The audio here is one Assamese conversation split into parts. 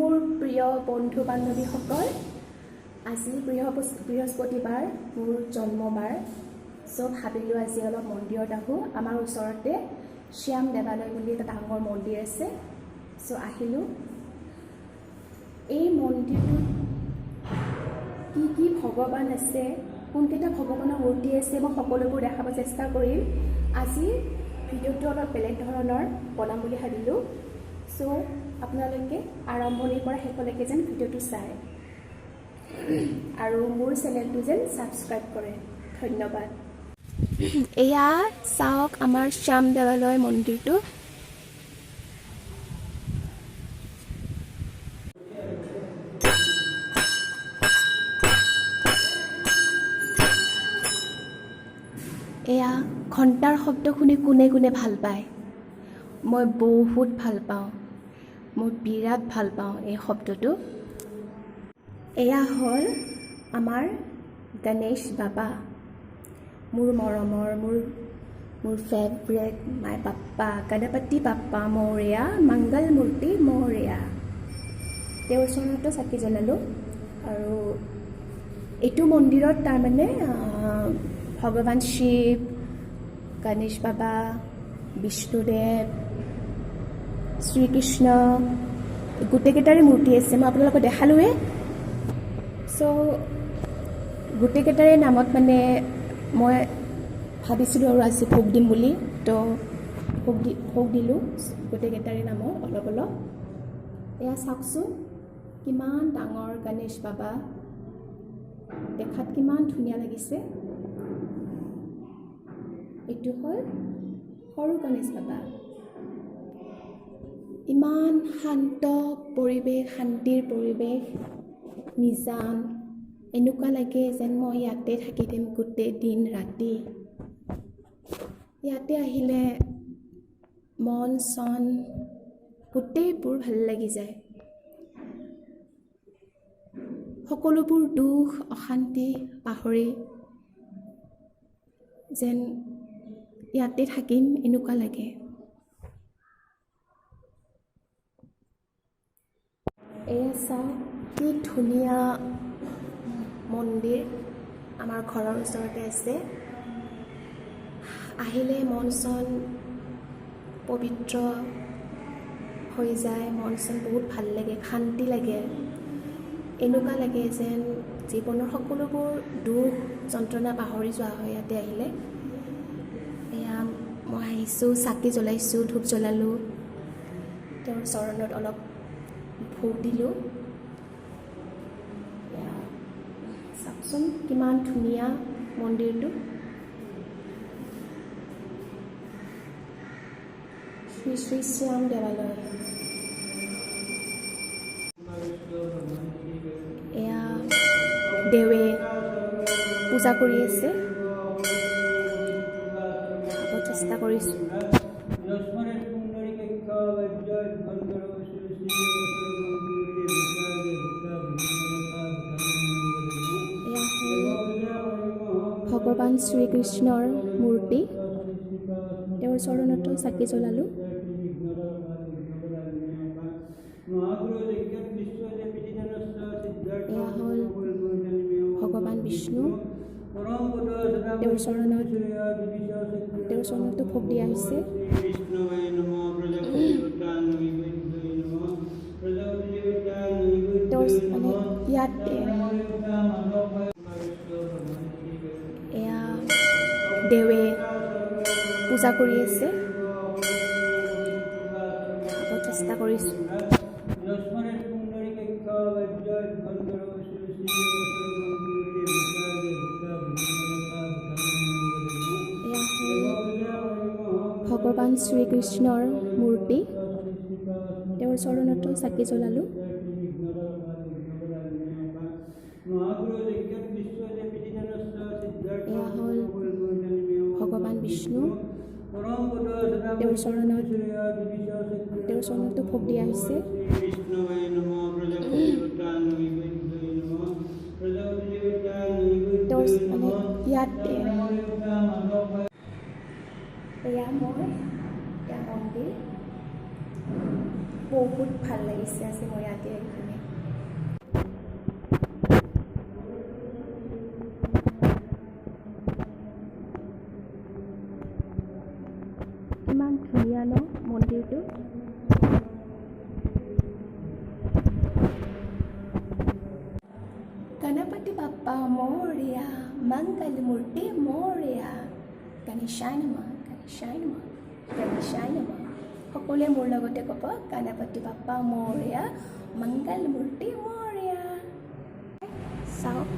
মোৰ প্ৰিয় বন্ধু বান্ধৱীসকল, আজি বৃহস্পতিবাৰ মোৰ জন্মবাৰ। ভাবিলোঁ আজি অলপ মন্দিৰত আহোঁ। আমাৰ ওচৰতে শ্যাম দেৱালয় বুলি এটা ডাঙৰ মন্দিৰ আছে। আহিলোঁ। এই মন্দিৰটোত কি ভগৱান আছে, কোনকেইটা ভগৱানৰ মূৰ্তি আছে, মই সকলোবোৰ দেখাব চেষ্টা কৰিম। আজি ভিডিঅ'টো অলপ বেলেগ ধৰণৰ বনাম বুলি ভাবিলোঁ। আপোনালোকে আৰম্ভণিৰ পৰা শেষলৈকে যেন ভিডিঅ'টো চায় আৰু মোৰ চেনেলটো যেন ছাবস্ক্ৰাইব কৰে। ধন্যবাদ। এয়া চাওক আমাৰ শ্যাম দেৱালয় মন্দিৰটো। এয়া ঘণ্টাৰ শব্দ শুনি কোনে কোনে ভাল পায়? মই বহুত ভাল পাওঁ, মই বিৰাট ভাল পাওঁ এই শব্দটো। এয়া হ'ল আমাৰ গণেশ বাবা, মোৰ মৰমৰ, মোৰ ফেভৰেট মাই বাপ্পা, গণপতি বাপ্পা মৌৰ্যা, মংগল মূৰ্তি মৌৰ্যা। তেওঁৰ চৰণতো চাকি জ্বলালোঁ। আৰু এইটো মন্দিৰত তাৰমানে ভগৱান শিৱ, গণেশ বাবা, বিষ্ণুদেৱ, শ্ৰীকৃষ্ণ গোটেইকেইটাৰে মূৰ্তি আছে। মই আপোনালোকক দেখালোঁৱে। গোটেইকেইটাৰে নামত মানে মই ভাবিছিলোঁ আৰু আজি ভোগ দিম বুলি, ভোগ দিলোঁ গোটেইকেইটাৰে নামত অলপ অলপ। এয়া চাওকচোন কিমান ডাঙৰ গণেশ বাবা, দেখাত কিমান ধুনীয়া লাগিছে। এইটো হ'ল সৰু গণেশ বাবা। ইমান শান্ত পৰিৱেশ, শান্তিৰ পৰিৱেশ, নিজান। এনেকুৱা লাগে যেন মই ইয়াতে থাকি দিম গোটেই দিন ৰাতি। ইয়াতে আহিলে মন চন গোটেইবোৰ ভাল লাগি যায়। সকলোবোৰ দুখ অশান্তি পাহৰি যেন ইয়াতে থাকিম এনেকুৱা লাগে। এয়া চাওক কি ধুনীয়া মন্দিৰ, আমাৰ ঘৰৰ ওচৰতে আছে। আহিলে মন চন পবিত্ৰ হৈ যায়, মন চন বহুত ভাল লাগে, শান্তি লাগে। এনেকুৱা লাগে যেন জীৱনৰ সকলোবোৰ দুখ যন্ত্ৰণা পাহৰি যোৱা হয় ইয়াতে আহিলে। এয়া মই আহিছোঁ, চাকি জ্বলাইছোঁ, ধূপ জ্বলালোঁ, তেওঁৰ চৰণত অলপ ভোগ দিলোঁ। চাওকচোন কিমান ধুনীয়া মন্দিৰটো। শ্ৰী শ্ৰী শ্যাম দেৱালয়। এয়া দেৱে পূজা কৰি আছে, খাব চেষ্টা কৰিছোঁ। ভগৱান শ্ৰীকৃষ্ণৰ মূৰ্তি, তেওঁৰ চৰণতো চাকি জ্বলালোঁ। এয়া হ'ল ভগৱান বিষ্ণু, তেওঁৰ চৰণতো ভোগ দিয়া হৈছে। ইয়াতে এয়া দেৱে পূজা কৰি আছে, খাব চেষ্টা কৰিছোঁ। ভগৱান শ্ৰীকৃষ্ণৰ মূৰ্তি, তেওঁৰ চৰণতো চাকি জ্বলালোঁ। এয়া হ'ল ভগৱান বিষ্ণু, তেওঁৰ চৰণতো ভোগ দিয়া হৈছে। ইয়াতে এয়া মন্দিৰ, বহুত ভাল লাগিছে আজি মই ইয়াতে আহি কিনে। ইমান ধুনীয়া ন মন্দিৰটো। গণপতি বাপ্পা মোৰয়া, মংগল মূৰ্তি মোৰয়া, গণেশায় নমঃ, গণেশায় নমঃ, গণেশায় নমঃ। সকলোৱে মোৰ লগতে ক'ব, গণপতি বাপ্পা মোৰয়া, মংগল মূৰ্তি মোৰয়া। চাওক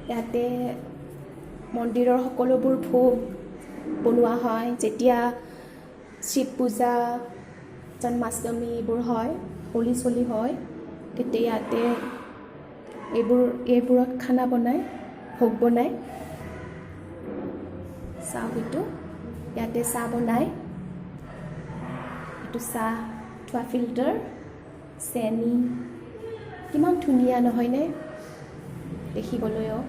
ইয়াতে মন্দিৰৰ সকলোবোৰ ভোগ বনোৱা হয়। যেতিয়া শিৱ পূজা, জন্মাষ্টমী এইবোৰ হয়, হোলী চলি হয়, তেতিয়া ইয়াতে এইবোৰত খানা বনায়, ভোগ বনায়। চাওক এইটো, ইয়াতে চাহ বনায়, এইটো চাহ থোৱা ফিল্টাৰ, চেনি, কিমান ধুনীয়া নহয়নে দেখিবলৈও।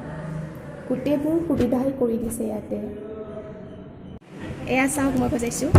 গোটেইবোৰ সুবিধাই কৰি দিছে ইয়াতে। এয়া চাওক মই বজাইছোঁ।